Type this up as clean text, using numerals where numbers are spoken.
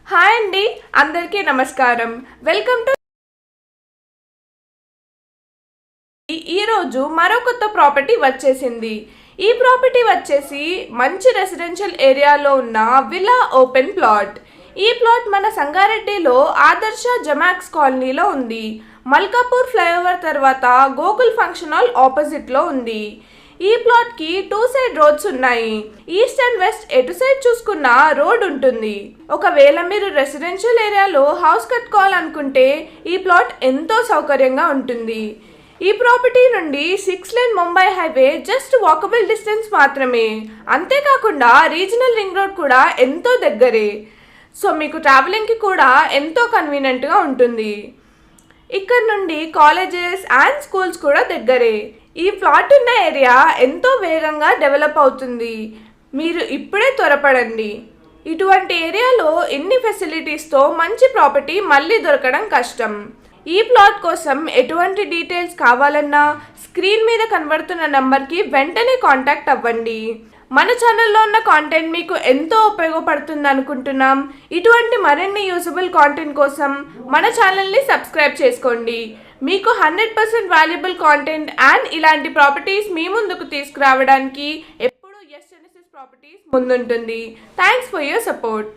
Hi అండి, అందరికీ నమస్కారం. వెల్కమ్ టు ఈరోజు మరో కొత్త ప్రాపర్టీ వచ్చేసింది. ఈ ప్రాపర్టీ వచ్చేసి మంచి రెసిడెన్షియల్ ఏరియాలో ఉన్న విల్లా ఓపెన్ ప్లాట్. ఈ ప్లాట్ మన సంగారెడ్డిలో ఆదర్శ జమాక్స్ కాలనీలో ఉంది. మల్కాపూర్ ఫ్లైఓవర్ తర్వాత గోకుల్ ఫంక్షన్ హాల్ ఆపోజిట్లో ఉంది. ఈ ప్లాట్కి 2 సైడ్ రోడ్స్ ఉన్నాయి. ఈస్ట్ అండ్ వెస్ట్ ఎటు సైడ్ చూసుకున్న రోడ్ ఉంటుంది. ఒకవేళ మీరు రెసిడెన్షియల్ ఏరియాలో హౌస్ కట్టుకోవాలనుకుంటే ఈ ప్లాట్ ఎంతో సౌకర్యంగా ఉంటుంది. ఈ ప్రాపర్టీ నుండి 6 lane Mumbai highway just walkable distance మాత్రమే. అంతేకాకుండా రీజనల్ రింగ్ రోడ్ కూడా ఎంతో దగ్గరే. సో మీకు ట్రావెలింగ్కి కూడా ఎంతో కన్వీనియంట్గా ఉంటుంది. ఇక్కడ నుండి కాలేజెస్ అండ్ స్కూల్స్ కూడా దగ్గరే. ఈ ప్లాట్ ఉన్న ఏరియా ఎంతో వేగంగా డెవలప్ అవుతుంది. మీరు ఇప్పుడే త్వరపడండి. ఇటువంటి ఏరియాలో ఎన్ని ఫెసిలిటీస్తో మంచి ప్రాపర్టీ మళ్ళీ దొరకడం కష్టం. ఈ ప్లాట్ కోసం ఎటువంటి డీటెయిల్స్ కావాలన్నా స్క్రీన్ మీద కనబడుతున్న నంబర్కి వెంటనే కాంటాక్ట్ అవ్వండి. మన ఛానల్లో ఉన్న కాంటెంట్ మీకు ఎంతో ఉపయోగపడుతుంది అనుకుంటున్నాం. ఇటువంటి మరిన్ని యూజబుల్ కాంటెంట్ కోసం మన ఛానల్ని సబ్స్క్రైబ్ చేసుకోండి. మీకు 100% వాల్యుబుల్ కాంటెంట్ అండ్ ఇలాంటి ప్రాపర్టీస్ మీ ముందుకు తీసుకురావడానికి ఎప్పుడూ ఎస్ జెనెసిస్ ప్రాపర్టీస్ ముందుంటుంది. Thanks for your support.